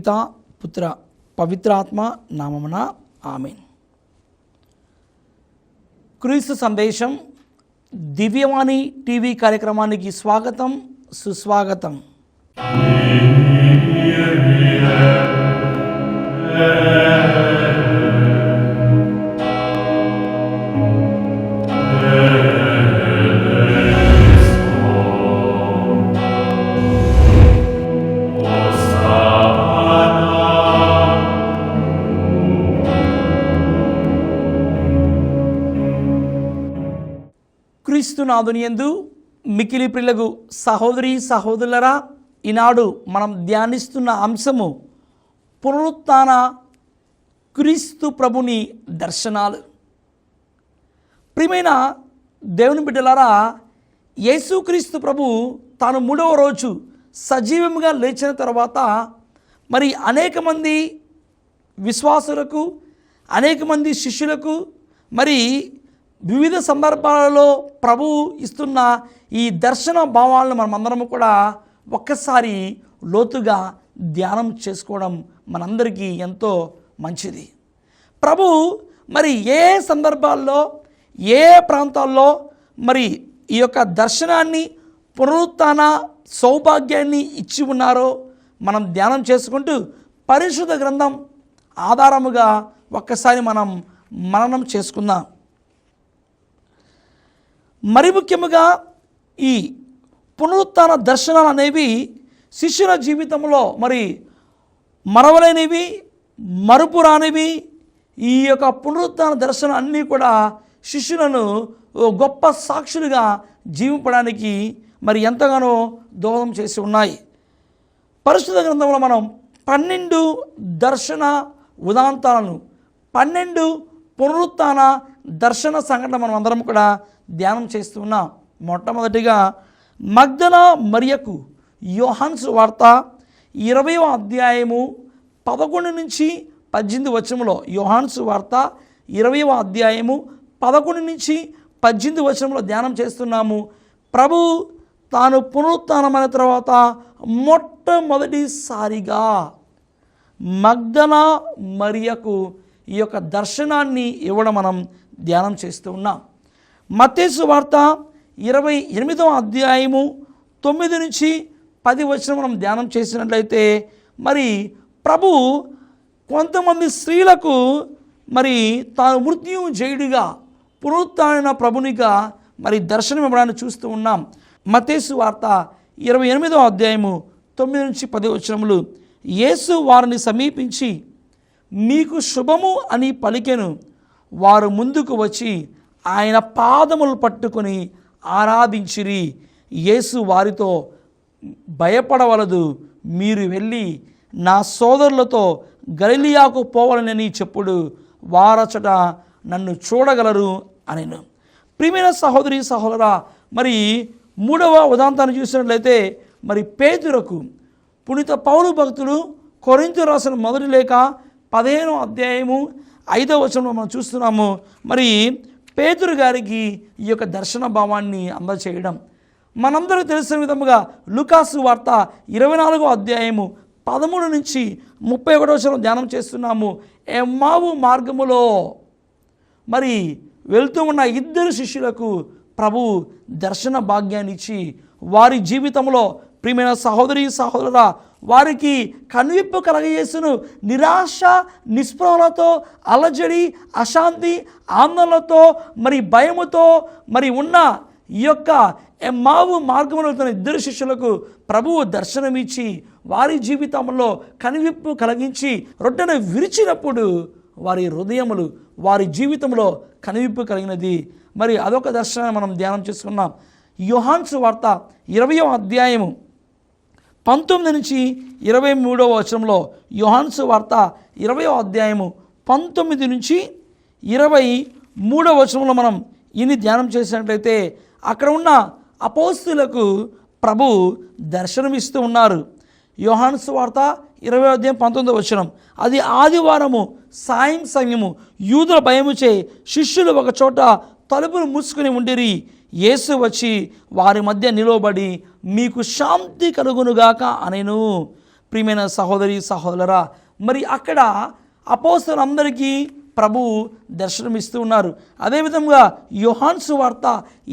పిత పుత్ర పవిత్రాత్మ నామమున ఆమేన్. క్రీస్తు సందేశం దివ్యవాణి టీవీ కార్యక్రమానికి స్వాగతం, సుస్వాగతం. క్రీస్తునాథునియందు మిక్కిలి ప్రియులకు సహోదరి సహోదరులరా, ఈనాడు మనం ధ్యానిస్తున్న అంశము పునరుత్థాన క్రీస్తు ప్రభుని దర్శనాలు. ప్రియమైన దేవుని బిడ్డలారా, యేసుక్రీస్తు ప్రభు తాను 3వ రోజు సజీవంగా లేచిన తర్వాత మరి అనేక మంది విశ్వాసులకు, అనేక మంది శిష్యులకు మరి వివిధ సందర్భాలలో ప్రభువు ఇస్తున్న ఈ దర్శన భావాలను మనమందరము కూడా ఒక్కసారి లోతుగా ధ్యానం చేసుకోవడం మనందరికీ ఎంతో మంచిది. ప్రభు మరి ఏ సందర్భాల్లో, ఏ ప్రాంతాల్లో మరి ఈ యొక్క దర్శనాన్ని, పునరుత్థాన సౌభాగ్యాన్ని ఇచ్చి ఉన్నారో మనం ధ్యానం చేసుకుంటూ పరిశుద్ధ గ్రంథం ఆధారముగా ఒక్కసారి మనం మననం చేసుకుందాం. మరి ముఖ్యముగా ఈ పునరుత్థాన దర్శనాలు అనేవి శిష్యుల జీవితంలో మరి మరవలేనివి, మరుపురానివి. ఈ యొక్క పునరుత్థాన దర్శనం అన్నీ కూడా శిష్యులను గొప్ప సాక్షులుగా జీవించడానికి మరి ఎంతగానో దోహదం చేసి ఉన్నాయి. పరిశుద్ధ గ్రంథంలో మనం 12 దర్శన ఉదాంతాలను, 12 పునరుత్థాన దర్శన సంఘటన మనం అందరం కూడా ధ్యానం చేస్తూ ఉన్నాం. మొట్టమొదటిగా మగ్దల మరియకు యోహాను సువార్త 20వ అధ్యాయము 11 నుంచి 18 వచనంలో, యోహాను సువార్త 20వ అధ్యాయము 11 నుంచి 18 వచనంలో ధ్యానం చేస్తున్నాము. ప్రభు తాను పునరుత్థానమైన తర్వాత మొట్టమొదటిసారిగా మగ్దల మరియకు ఈ యొక్క దర్శనాన్ని ఇవ్వడం మనం ధ్యానం చేస్తూ ఉన్నాం. మత్తయి సువార్త 28వ అధ్యాయము 9 నుంచి 10 వచనం మనం ధ్యానం చేసినట్లయితే మరి ప్రభు కొంతమంది స్త్రీలకు మరి తాను మృత్యుంజయుడిగా, పునరుత్థాన ప్రభునిగా మరి దర్శనం ఇవ్వడాన్ని చూస్తూ ఉన్నాం. మత్తయి సువార్త 28వ అధ్యాయము 9 నుంచి 10 వచనములు, యేసు వారిని సమీపించి మీకు శుభము అని పలికెను. వారు ముందుకు వచ్చి ఆయన పాదములు పట్టుకొని ఆరాధించిరి. యేసు వారితో భయపడవలదు, మీరు వెళ్ళి నా సోదరులతో గలిలియాకు పోవాలని చెప్పుడు, వారచట నన్ను చూడగలరు అనెను. ప్రియమైన సహోదరి సహోదరా, మరి 3వ ఉదాంతాన్ని చూసినట్లయితే మరి పేతురకు పునీత పౌలు భక్తుడు కొరింథీ రాసిన మొదటి లేఖ 15వ అధ్యాయము 5వ వచనంలో మనం చూస్తున్నాము. మరి పేతురు గారికి ఈ యొక్క దర్శన భావాన్ని అందచేయడం మనందరికీ తెలిసిన విధముగా లూకాసు వార్త 24వ అధ్యాయము 13 నుంచి 31వ వచనం ధ్యానం చేస్తున్నాము. ఎమ్మావు మార్గములో మరి వెళ్తూ ఉన్న 2 శిష్యులకు ప్రభు దర్శన భాగ్యాన్ని ఇచ్చి వారి జీవితంలో ప్రియమైన సహోదరి సహోదరుల వారికి కనువిప్పు కలగజేసును. నిరాశ నిస్పృహలతో, అలజడి, అశాంతి, ఆందోళనతో, మరి భయముతో మరి ఉన్న ఈ యొక్క ఎమ్మావు మార్గంలో 2 శిష్యులకు ప్రభువు దర్శనమిచ్చి వారి జీవితంలో కనువిప్పు కలిగించి రొట్టెను విరిచినప్పుడు వారి హృదయములు, వారి జీవితంలో కనువిప్పు కలిగినది. మరి అదొక దర్శనాన్ని మనం ధ్యానం చేసుకున్నాం. యోహాను సువార్త 20వ అధ్యాయము 19 నుంచి 23వ వచనంలో, యోహాను సువార్త 20వ అధ్యాయము 19 నుంచి 23వ వచనంలో మనం ఇన్ని ధ్యానం చేసినట్లయితే అక్కడ ఉన్న అపోస్తులకు ప్రభు దర్శనమిస్తూ ఉన్నారు. యోహాను సువార్త 20వ అధ్యాయం 19వ వచనం, అది ఆదివారము సాయం సమయము యూదుల భయముచే శిష్యులు ఒక చోట తలుపులు మూసుకుని ఉండిరి. యేసు వచ్చి వారి మధ్య నిలవబడి మీకు శాంతి కలుగునుగాక అనెను. ప్రియమైన సహోదరి సహోదరులారా, మరి అక్కడ అపోస్తలులందరికీ ప్రభు దర్శనమిస్తూ ఉన్నారు. అదేవిధంగా యోహాను సువార్త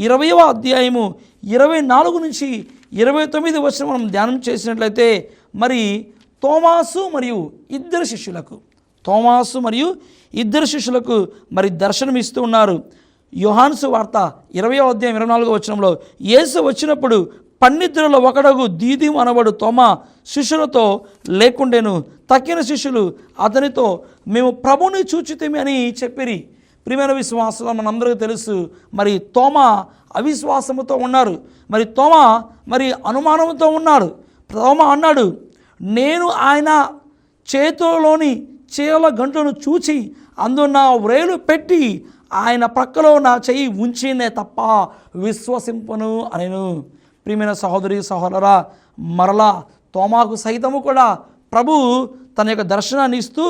20వ అధ్యాయము 24 నుంచి 29 వచనం మనం ధ్యానం చేసినట్లయితే, మరి తోమాసు మరియు ఇద్దరు శిష్యులకు మరి దర్శనమిస్తూ ఉన్నారు. యోహాను సువార్త 20వ అధ్యాయం 24వ వచనంలో, యేసు వచ్చినప్పుడు పన్నిద్దరిలో ఒకడగు దీదీము అనబడు తోమా శిష్యులతో లేకుండెను. తక్కిన శిష్యులు అతనితో, మేము ప్రభుని చూచితిమి అని చెప్పిరి. ప్రియమైన విశ్వాసులు, మనందరికీ తెలుసు, మరి తోమా అవిశ్వాసముతో ఉన్నారు. మరి తోమా మరి అనుమానంతో ఉన్నాడు. తోమా అన్నాడు, నేను ఆయన చేతులలోని చేల గంటను చూచి అందున వ్రేలు పెట్టి ఆయన ప్రక్కలో నా చెయ్యి ఉంచినే తప్ప విశ్వసింపను అనెను. ప్రియమైన సహోదరి సహోదరా, మరలా తోమాకు సైతము కూడా ప్రభు తన యొక్క దర్శనాన్ని ఇస్తూ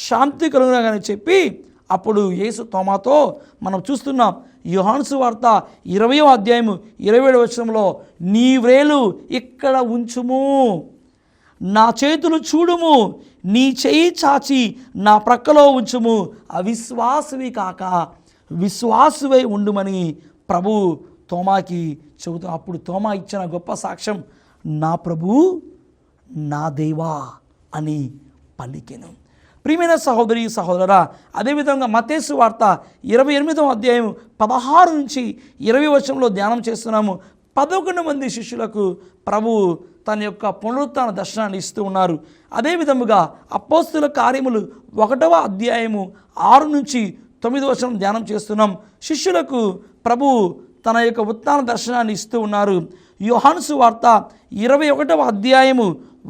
శాంతి కలుగునని చెప్పి, అప్పుడు యేసు తోమాతో మనం చూస్తున్నాం యోహాను సువార్త 20వ అధ్యాయము 27వ వచనంలో, నీ వ్రేలు ఇక్కడ ఉంచుము, నా చేతులు చూడుము, నీ చెయ్యి చాచి నా ప్రక్కలో ఉంచుము, అవిశ్వాసవి కాక విశ్వాసువై ఉండుమని ప్రభు తోమాకి చెబుతూ, అప్పుడు తోమా ఇచ్చిన గొప్ప సాక్ష్యం, నా ప్రభు నా దేవా అని పలికెను. ప్రియమైన సహోదరి సహోదరా, అదేవిధంగా మత్తయి సువార్త 28వ అధ్యాయం 16 నుంచి 20 వచనంలో ధ్యానం చేస్తున్నాము. 11 మంది శిష్యులకు ప్రభు తన యొక్క పునరుత్థాన దర్శనాన్ని ఇస్తూ ఉన్నారు. అదేవిధముగా అపోస్తలుల కార్యములు 1వ అధ్యాయము 6 నుంచి 9 వచనం ధ్యానం చేస్తున్నాం. శిష్యులకు ప్రభు తన యొక్క ఉత్థాన దర్శనాన్ని ఇస్తూ ఉన్నారు. యోహాను సువార్త 21వ అధ్యాయము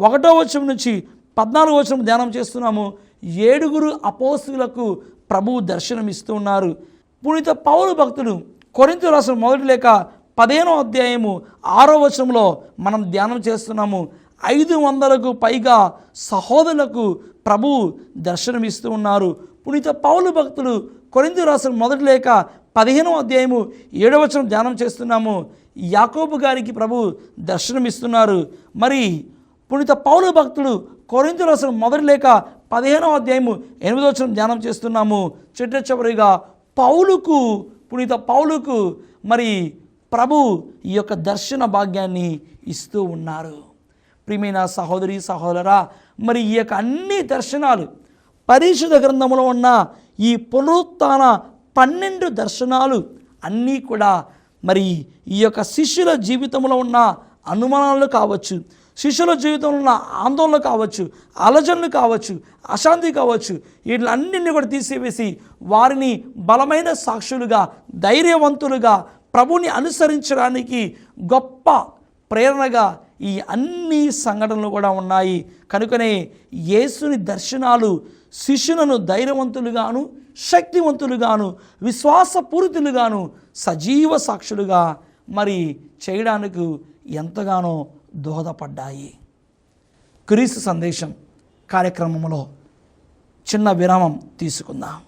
1వ వచనం నుంచి 14వ వచనం ధ్యానం చేస్తున్నాము. 7 అపోస్తలులకు ప్రభు దర్శనం ఇస్తూ ఉన్నారు. పునీత పౌలు భక్తుడు కొరింథీయులకు రాసిన మొదటి లేఖ 15వ అధ్యాయము 6వ వచనంలో మనం ధ్యానం చేస్తున్నాము. 500కు పైగా సహోదరులకు ప్రభు దర్శనమిస్తూ ఉన్నారు. పునీత పౌలు భక్తుడు కొరింథీయులకు రాసిన మొదటి లేఖ 15వ అధ్యాయము 7వ వచనం ధ్యానం చేస్తున్నాము. యాకోబు గారికి ప్రభు దర్శనమిస్తున్నారు. మరి పునీత పౌలు భక్తుడు కొరింథీయులకు రాసిన మొదటి లేఖ 15వ అధ్యాయము 8వ వచనం ధ్యానం చేస్తున్నాము. చిట్ట పునీత పౌలుకు మరి ప్రభు ఈ యొక్క దర్శన భాగ్యాన్ని ఇస్తూ ఉన్నారు. ప్రియమైన సహోదరి సహోదరా, మరి ఈ యొక్క అన్ని దర్శనాలు పరిశుద్ధ గ్రంథంలో ఉన్న ఈ పునరుత్థాన 12 దర్శనాలు అన్నీ కూడా మరి ఈ యొక్క శిష్యుల జీవితంలో ఉన్న అనుమానాలు కావచ్చు, శిష్యుల జీవితంలో ఉన్న ఆందోళన కావచ్చు, అలజడులు కావచ్చు, అశాంతి కావచ్చు, వీటిలన్నింటినీ కూడా తీసివేసి వారిని బలమైన సాక్షులుగా, ధైర్యవంతులుగా ప్రభుని అనుసరించడానికి గొప్ప ప్రేరణగా ఈ అన్ని సంఘటనలు కూడా ఉన్నాయి. కనుకనే యేసుని దర్శనాలు శిష్యులను ధైర్యవంతులుగాను, శక్తివంతులుగాను, విశ్వాసపూరితులుగాను, సజీవ సాక్షులుగా మరి చేయడానికి ఎంతగానో దోహదపడ్డాయి. క్రీస్తు సందేశం కార్యక్రమంలో చిన్న విరామం తీసుకుందాం.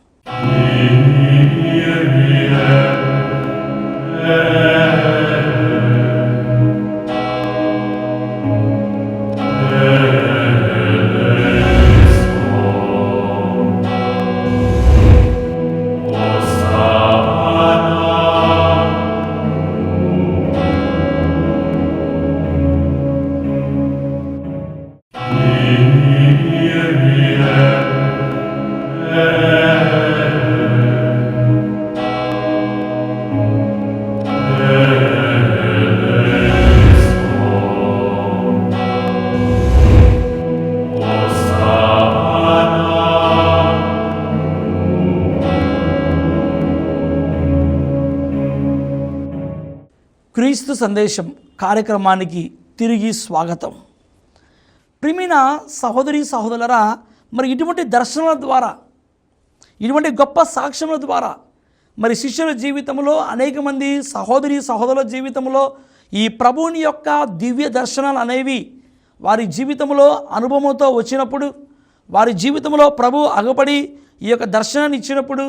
క్రీస్తు సందేశం కార్యక్రమానికి తిరిగి స్వాగతం. ప్రియమైన సహోదరి సహోదరులారా, మరి ఇటువంటి దర్శనాల ద్వారా, ఇటువంటి గొప్ప సాక్ష్యముల ద్వారా మరి శిష్యుల జీవితంలో, అనేక మంది సహోదరి సహోదరుల జీవితంలో ఈ ప్రభువుని యొక్క దివ్య దర్శనాలు అనేవి వారి జీవితంలో అనుభవంతో వచ్చినప్పుడు, వారి జీవితంలో ప్రభు అగపడి ఈ యొక్క దర్శనాన్ని ఇచ్చినప్పుడు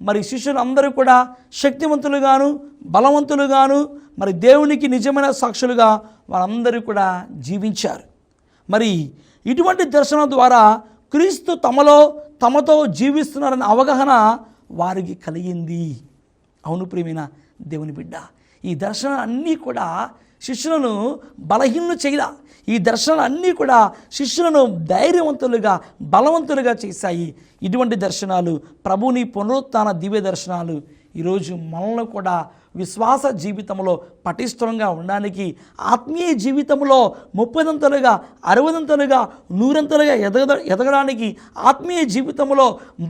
మరి శిష్యులందరూ కూడా శక్తివంతులుగాను, బలవంతులుగాను, మరి దేవునికి నిజమైన సాక్షులుగా వారందరూ కూడా జీవించారు. మరి ఇటువంటి దర్శనం ద్వారా క్రీస్తు తమతో జీవిస్తున్నారనే అవగాహన వారికి కలిగింది. అవును ప్రియమైన దేవుని బిడ్డ, ఈ దర్శనాలు అన్నీ కూడా శిష్యులను బలహీనులు చేయలా. ఈ దర్శనాలు అన్నీ కూడా శిష్యులను ధైర్యవంతులుగా బలవంతులుగా చేశాయి. ఇటువంటి దర్శనాలు, ప్రభుని పునరుత్థాన దివ్య దర్శనాలు ఈరోజు మనల్ని కూడా విశ్వాస జీవితంలో పటిష్టంగా ఉండడానికి, ఆత్మీయ జీవితంలో 30ంతలుగా 60ంతలుగా 100ంతలుగా ఎదగడానికి, ఆత్మీయ జీవితంలో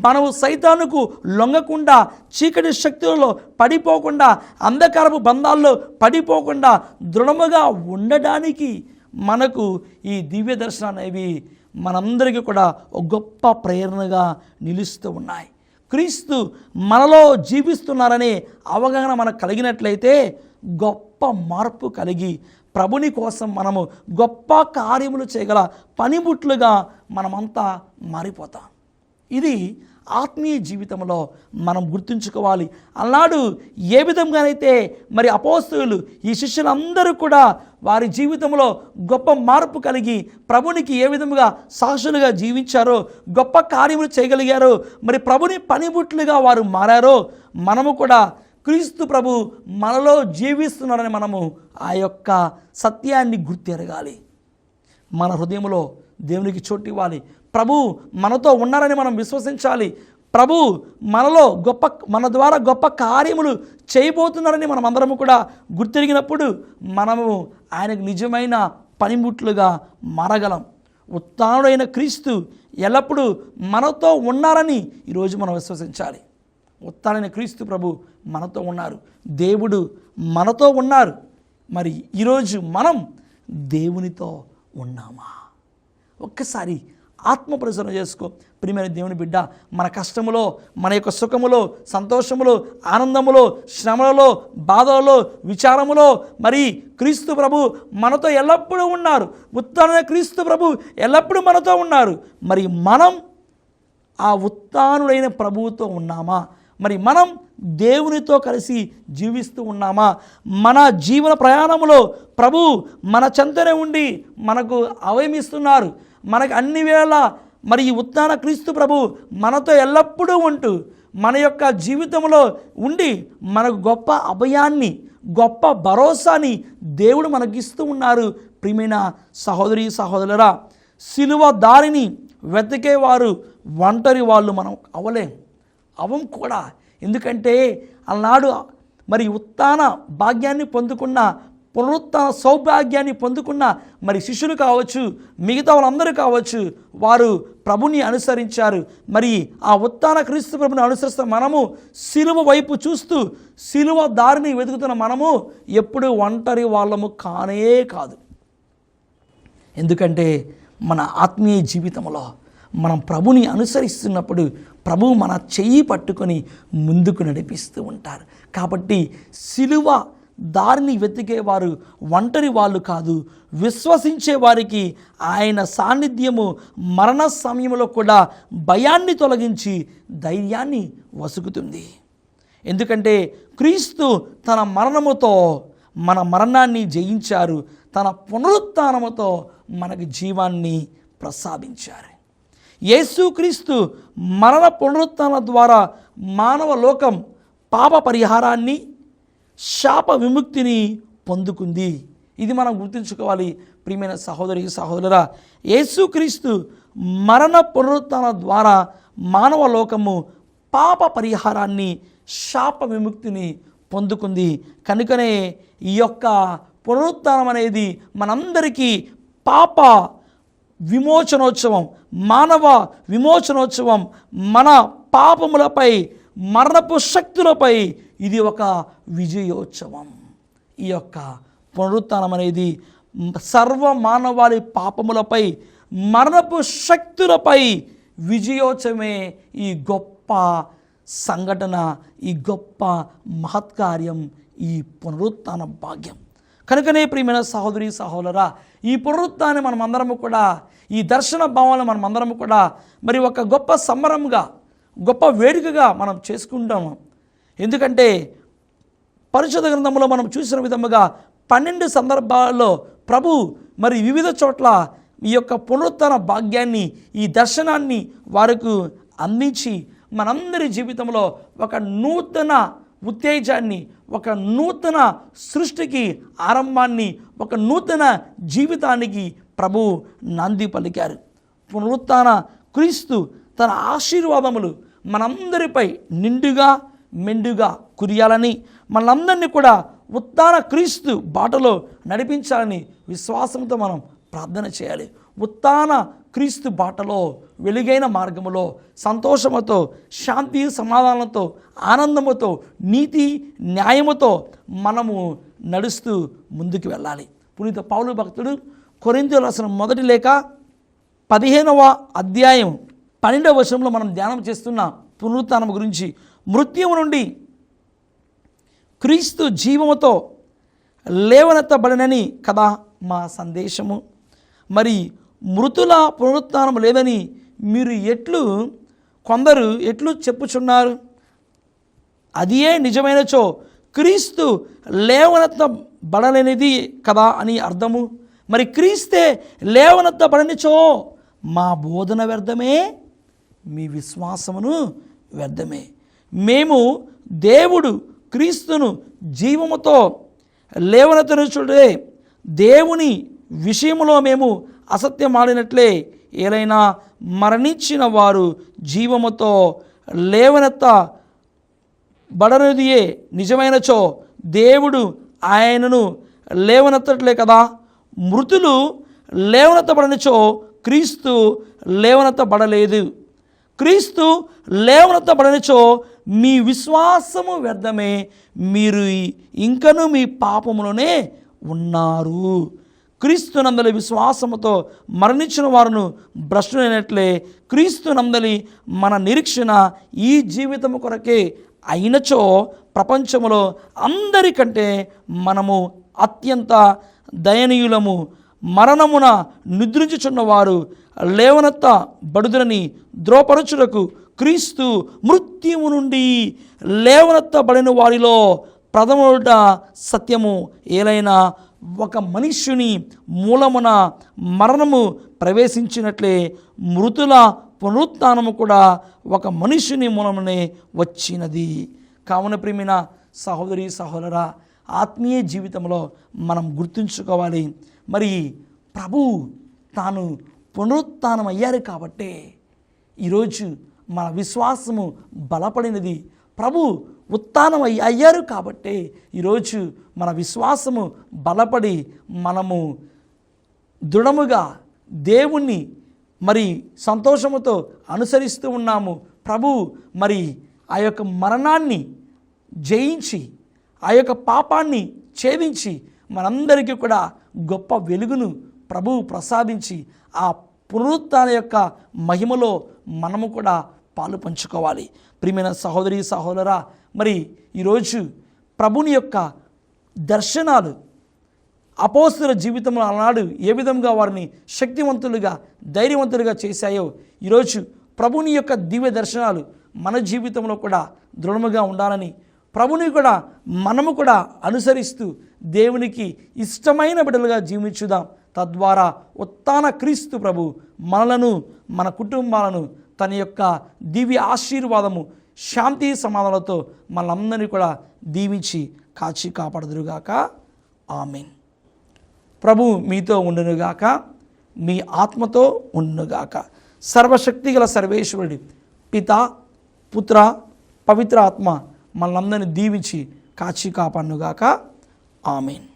మనము సైతానుకు లొంగకుండా, చీకటి శక్తులలో పడిపోకుండా, అంధకారపు బంధాల్లో పడిపోకుండా దృఢముగా ఉండడానికి మనకు ఈ దివ్య దర్శనాలు అనేవి మనందరికీ కూడా ఒక గొప్ప ప్రేరణగా నిలుస్తూ ఉన్నాయి. క్రీస్తు మనలో జీవిస్తున్నారనే అవగాహన మనకు కలిగినట్లయితే గొప్ప మార్పు కలిగి ప్రభుని కోసం మనము గొప్ప కార్యములు చేయగల పనిముట్లుగా మనమంతా మారిపోతాం. ఇది ఆత్మీయ జీవితంలో మనం గుర్తుంచుకోవాలి. అన్నాడు ఏ విధంగానైతే మరి అపోస్తలులు, ఈ శిష్యులందరూ కూడా వారి జీవితంలో గొప్ప మార్పు కలిగి ప్రభునికి ఏ విధముగా సాక్షులుగా జీవించారో, గొప్ప కార్యములు చేయగలిగారో, మరి ప్రభుని పనిముట్లుగా వారు మారారో, మనము కూడా క్రీస్తు ప్రభు మనలో జీవిస్తున్నారని మనము ఆ యొక్క సత్యాన్ని గుర్తెరగాలి. మన హృదయంలో దేవునికి చోటు ఇవ్వాలి. ప్రభు మనతో ఉన్నారని మనం విశ్వసించాలి. ప్రభు మన ద్వారా గొప్ప కార్యములు చేయబోతున్నారని మనం అందరము కూడా గుర్తెరిగినప్పుడు మనము ఆయనకు నిజమైన పనిముట్లుగా మారగలం. ఉత్థానుడైన క్రీస్తు ఎల్లప్పుడూ మనతో ఉన్నారని ఈరోజు మనం విశ్వసించాలి. ఉత్థానుడైన క్రీస్తు ప్రభు మనతో ఉన్నారు, దేవుడు మనతో ఉన్నారు. మరి ఈరోజు మనం దేవునితో ఉన్నామా? ఒక్కసారి ఆత్మ పరిశీలన చేసుకో ప్రియమైన దేవుని బిడ్డ. మన కష్టములో, మన యొక్క సుఖములో, సంతోషములో, ఆనందములో, శ్రమలలో, బాధలలో, విచారములో మరి క్రీస్తు ప్రభు మనతో ఎల్లప్పుడూ ఉన్నారు. ఉత్థానుడైన క్రీస్తు ప్రభు ఎల్లప్పుడూ మనతో ఉన్నారు. మరి మనం ఆ ఉత్థానుడైన ప్రభువుతో ఉన్నామా? మరి మనం దేవునితో కలిసి జీవిస్తూ ఉన్నామా? మన జీవన ప్రయాణంలో ప్రభు మన చెంతనే ఉండి మనకు అభయమిస్తున్నారు. మనకు అన్ని వేళ మరి ఈ ఉత్థాన క్రీస్తు ప్రభు మనతో ఎల్లప్పుడూ ఉంటూ మన యొక్క జీవితంలో ఉండి మనకు గొప్ప అభయాన్ని, గొప్ప భరోసాని దేవుడు మనకిస్తూ ఉన్నారు. ప్రియమైన సహోదరి సహోదరులారా, సిలువ దారిని వెతికేవారు ఒంటరి వాళ్ళు మనం అవం కూడా. ఎందుకంటే అలనాడు మరి ఉత్థాన భాగ్యాన్ని పొందుకున్న, పునరుత్థాన సౌభాగ్యాన్ని పొందుకున్న మరి శిష్యులు కావచ్చు, మిగతా వాళ్ళందరూ కావచ్చు, వారు ప్రభుని అనుసరించారు. మరి ఆ ఉత్థాన క్రీస్తు ప్రభుని అనుసరిస్తున్న మనము, సిలువ వైపు చూస్తూ సిలువ దారిని వెతుకుతున్న మనము ఎప్పుడు ఒంటరి వాళ్ళము కానే కాదు. ఎందుకంటే మన ఆత్మీయ జీవితంలో మనం ప్రభుని అనుసరిస్తున్నప్పుడు ప్రభు మన చెయ్యి పట్టుకొని ముందుకు నడిపిస్తూ ఉంటారు. కాబట్టి సిలువ దారిని వెతికేవారు ఒంటరి వాళ్ళు కాదు. విశ్వసించే వారికి ఆయన సాన్నిధ్యము మరణ సమయంలో కూడా భయాన్ని తొలగించి ధైర్యాన్ని వసుకుతుంది. ఎందుకంటే క్రీస్తు తన మరణముతో మన మరణాన్ని జయించారు, తన పునరుత్థానముతో మనకు జీవాన్ని ప్రసాదించారు. యేసుక్రీస్తు మరణ పునరుత్థానం ద్వారా మానవ లోకం పాప పరిహారాన్ని, శాప విముక్తిని పొందుకుంది. ఇది మనం గుర్తుంచుకోవాలి ప్రియమైన సహోదరి సహోదరురా. యేసుక్రీస్తు మరణ పునరుత్థానం ద్వారా మానవ లోకము పాప పరిహారాన్ని, శాప విముక్తిని పొందుకుంది. కనుకనే ఈ యొక్క పునరుత్థానం అనేది మనందరికీ పాప విమోచనోత్సవం, మానవ విమోచనోత్సవం. మన పాపములపై, మరణపు శక్తులపై ఇది ఒక విజయోత్సవం. ఈ యొక్క పునరుత్థానం అనేది సర్వ మానవాళి పాపములపై, మరణపు శక్తులపై విజయోత్సవమే ఈ గొప్ప సంఘటన, ఈ గొప్ప మహత్కార్యం, ఈ పునరుత్థాన భాగ్యం. కనుకనే ప్రియమైన సహోదరి సహోదరా, ఈ పునరుత్థానం మనమందరము కూడా, ఈ దర్శన భావాలను మనమందరము కూడా మరి ఒక గొప్ప సంబరంగా, గొప్ప వేడుకగా మనం చేసుకుంటాము. ఎందుకంటే పరిశుద్ధ గ్రంథంలో మనం చూసిన విధముగా 12 సందర్భాల్లో ప్రభు మరి వివిధ చోట్ల ఈ యొక్క పునరుత్థాన భాగ్యాన్ని, ఈ దర్శనాన్ని వారికి అందించి మనందరి జీవితంలో ఒక నూతన ఉత్తేజాన్ని, ఒక నూతన సృష్టికి ఆరంభాన్ని, ఒక నూతన జీవితానికి ప్రభు నాంది పలికారు. పునరుత్థాన క్రీస్తు తన ఆశీర్వాదములు మనందరిపై నిండుగా మెండుగా కురియాలని, మనందరినీ కూడా ఉత్థాన క్రీస్తు బాటలో నడిపించాలని విశ్వాసంతో మనం ప్రార్థన చేయాలి. ఉత్థాన క్రీస్తు బాటలో, వెలుగైన మార్గములో సంతోషముతో, శాంతి సమాధానంతో, ఆనందముతో, నీతి న్యాయముతో మనము నడుస్తూ ముందుకు వెళ్ళాలి. పునీత పౌలు భక్తుడు కొరింథీయులకు రాసిన మొదటి లేఖ 15వ అధ్యాయం 12వ వచనంలో మనం ధ్యానం చేస్తున్న పునరుత్థానం గురించి, మృత్యువు నుండి క్రీస్తు జీవముతో లేవనెత్తబడినని కదా మా సందేశము. మరి మృతుల పునరుత్థానం లేదని మీరు కొందరు ఎట్లు చెప్పుచున్నారు? అదియే నిజమైనచో క్రీస్తు లేవనెత్తబడలేనిది కదా అని అర్థము. మరి క్రీస్తే లేవనెత్తబడనిచో మా బోధన వ్యర్థమే, మీ విశ్వాసమును వ్యర్థమే. మేము దేవుడు క్రీస్తును జీవముతో లేవనెత్తనుచుడే దేవుని విషయంలో మేము అసత్యమాడినట్లే, ఏలైనా మరణించిన వారు జీవముతో లేవనెత్తబడనిదియే నిజమైనచో దేవుడు ఆయనను లేవనెత్తట్లే కదా. మృతులు లేవనెత్తబడనిచో క్రీస్తు లేవనెత్తబడలేదు. క్రీస్తు లేవనెత్తబడనిచో మీ విశ్వాసము వ్యర్థమే, మీరు ఇంకను మీ పాపములోనే ఉన్నారు. క్రీస్తునందలి విశ్వాసముతో మరణించిన వారును భ్రష్టులైనట్లే క్రీస్తునందలి మన నిరీక్షణ ఈ జీవితము కొరకే అయినచో ప్రపంచములో అందరికంటే మనము అత్యంత దయనీయులము. మరణమున నిద్రించుచున్నవారు లేవనెత్తబడుదురని ధ్రువపరచుటకు క్రీస్తు మృత్యువు నుండి లేవనెత్తబడిన వారిలో ప్రథముడ సత్యము. ఏలైనా ఒక మనుష్యుని మూలమున మరణము ప్రవేశించినట్లే మృతుల పునరుత్థానము కూడా ఒక మనుష్యుని మూలమునే వచ్చినది. కావున ప్రియమైన సహోదరి సహోదరా, ఆత్మీయ జీవితంలో మనం గుర్తుంచుకోవాలి. మరి ప్రభు తాను పునరుత్థానం అయ్యారు కాబట్టే ఈరోజు మన విశ్వాసము బలపడినది. ప్రభు ఉత్థానం అయ్యారు కాబట్టే ఈరోజు మన విశ్వాసము బలపడి మనము దృఢముగా దేవుణ్ణి మరి సంతోషముతో అనుసరిస్తూ ఉన్నాము. ప్రభు మరి ఆ యొక్క మరణాన్ని జయించి, ఆ యొక్క పాపాన్ని ఛేదించి మనందరికీ కూడా గొప్ప వెలుగును ప్రభువు ప్రసాదించి ఆ పునరుత్థాన యొక్క మహిమలో మనము కూడా పాలు పంచుకోవాలి. ప్రియమైన సహోదరి సహోదరా, మరి ఈరోజు ప్రభుని యొక్క దర్శనాలు అపోస్తలుల జీవితంలో ఆనాడు ఏ విధంగా వారిని శక్తివంతులుగా ధైర్యవంతులుగా చేశాయో ఈరోజు ప్రభుని యొక్క దివ్య దర్శనాలు మన జీవితంలో కూడా దృఢముగా ఉండాలని, ప్రభుని కూడా మనము కూడా అనుసరిస్తూ దేవునికి ఇష్టమైన బిడ్డలుగా జీవించుదాం. తద్వారా ఉత్థాన క్రీస్తు ప్రభు మనలను, మన కుటుంబాలను తన యొక్క దివ్య ఆశీర్వాదము, శాంతి సమాధానాలతో మనందరినీ కూడా దీవించి కాచి కాపాడుదురుగాక. ఆమేన్. ప్రభు మీతో ఉండునుగాక, మీ ఆత్మతో ఉండునుగాక. సర్వశక్తి గల సర్వేశ్వరుడి పిత, పుత్ర, పవిత్ర ఆత్మ మనందరినీ దీవించి కాచి కాపాడునుగాక. ఆమేన్.